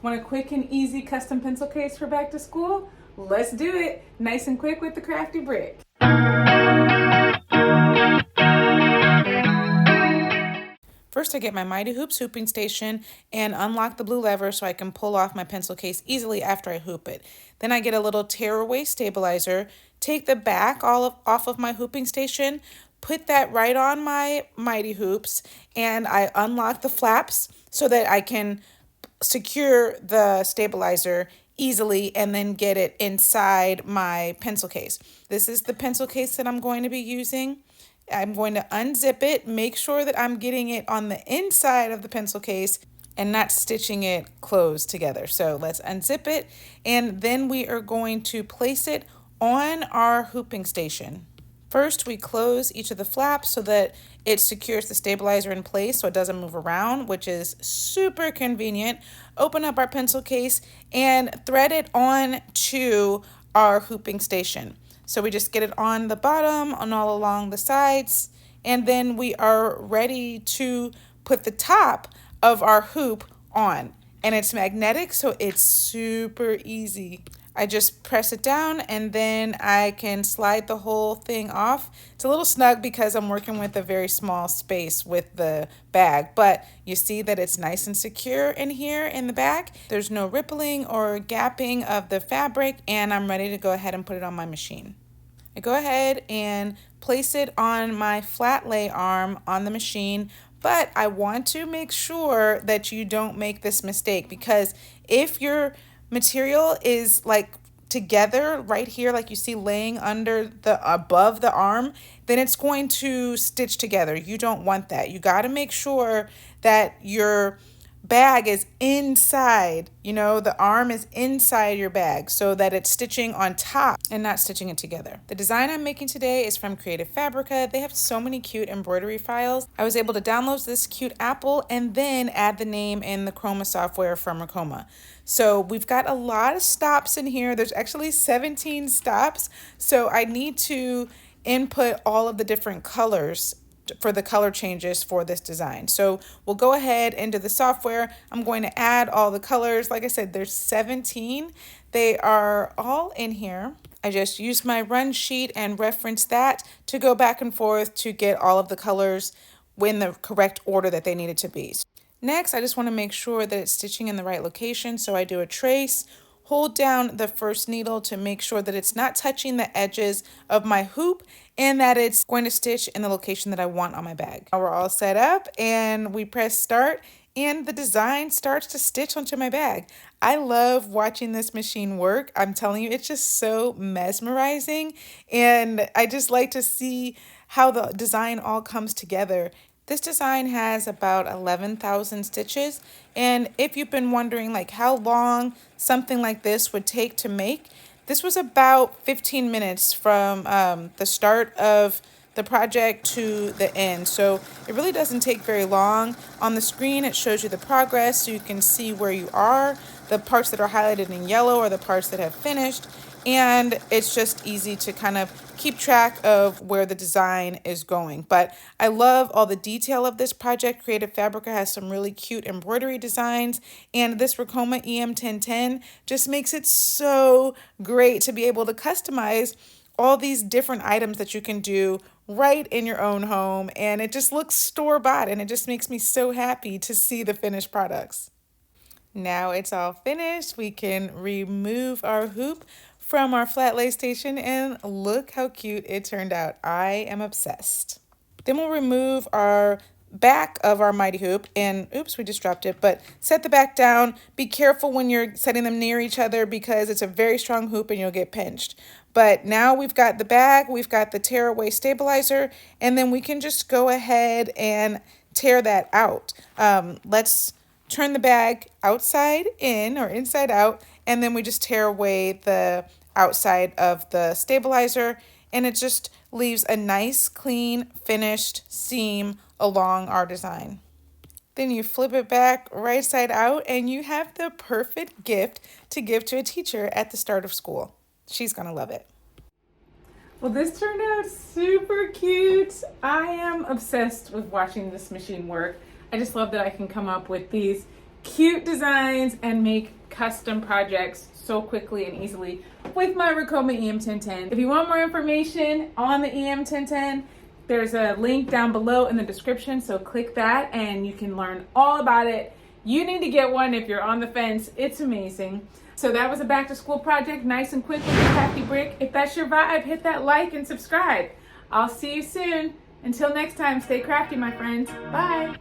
Want a quick and easy custom pencil case for back to school? Let's do it, nice and quick with the Crafty brick. First, I get my Mighty Hoops hooping station and unlock the blue lever so I can pull off my pencil case easily after I hoop it. Then I get a little tearaway stabilizer, take the back off of my hooping station, put that right on my Mighty Hoops, and I unlock the flaps so that I can secure the stabilizer easily and then get it inside my pencil case. This is the pencil case that I'm going to be using. I'm going to unzip it, make sure that I'm getting it on the inside of the pencil case and not stitching it closed together. So let's unzip it, and then we are going to place it on our hooping station. First, we close each of the flaps so that it secures the stabilizer in place so it doesn't move around, which is super convenient. Open up our pencil case and thread it on to our hooping station. So we just get it on the bottom and all along the sides, and then we are ready to put the top of our hoop on. And it's magnetic, so it's super easy. I just press it down and then I can slide the whole thing off. It's a little snug because I'm working with a very small space with the bag, but you see that it's nice and secure in here in the back. There's no rippling or gapping of the fabric, and I'm ready to go ahead and put it on my machine. I go ahead and place it on my flat lay arm on the machine, but I want to make sure that you don't make this mistake, because if your material is like together right here, like you see laying under the above the arm, then it's going to stitch together. You don't want that. You got to make sure that your bag is inside, the arm is inside your bag so that it's stitching on top and not stitching it together. The design I'm making today is from FAbrica. They have so many cute embroidery files. I was able to download this cute apple and then add the name in the Chroma software from Ricoma. So we've got a lot of stops in here. There's actually 17 stops. So I need to input all of the different colors for the color changes for this design. So we'll go ahead into the software. I'm going to add all the colors. Like I said, there's 17. They are all in here. I just used my run sheet and referenced that to go back and forth to get all of the colors in the correct order that they needed to be. Next, I just want to make sure that it's stitching in the right location. So I do a trace, hold down the first needle to make sure that it's not touching the edges of my hoop and that it's going to stitch in the location that I want on my bag. Now we're all set up and we press start and the design starts to stitch onto my bag. I love watching this machine work. I'm telling you, it's just so mesmerizing, and I just like to see how the design all comes together. This design has about 11,000 stitches, and if you've been wondering like how long something like this would take to make, this was about 15 minutes from the start of the project to the end. So it really doesn't take very long. On the screen, it shows you the progress so you can see where you are. The parts that are highlighted in yellow are the parts that have finished. And it's just easy to kind of keep track of where the design is going. But I love all the detail of this project. FAbrica has some really cute embroidery designs, and this Ricoma EM-1010 just makes it so great to be able to customize all these different items that you can do right in your own home, and it just looks store-bought, and it just makes me so happy to see the finished products. Now it's all finished. We can remove our hoop from our flat lay station, and look how cute it turned out. I am obsessed. Then we'll remove our back of our Mighty Hoop, and oops, we just dropped it, but set the back down. Be careful when you're setting them near each other because it's a very strong hoop and you'll get pinched. But now we've got the bag, we've got the tearaway stabilizer, and then we can just go ahead and tear that out. Let's turn the bag outside in or inside out, and then we just tear away the outside of the stabilizer, and it just leaves a nice, clean, finished seam along our design. Then you flip it back right side out, and you have the perfect gift to give to a teacher at the start of school. She's gonna love it. Well, this turned out super cute. I am obsessed with watching this machine work. I just love that I can come up with these cute designs and make custom projects so quickly and easily with my Ricoma EM-1010. If you want more information on the EM-1010, there's a link down below in the description, so click that and you can learn all about it. You need to get one if you're on the fence. It's amazing. So that was a back to school project, nice and quick with the Crafty brick. If that's your vibe, hit that like and subscribe. I'll see you soon. Until next time, stay crafty, my friends. Bye.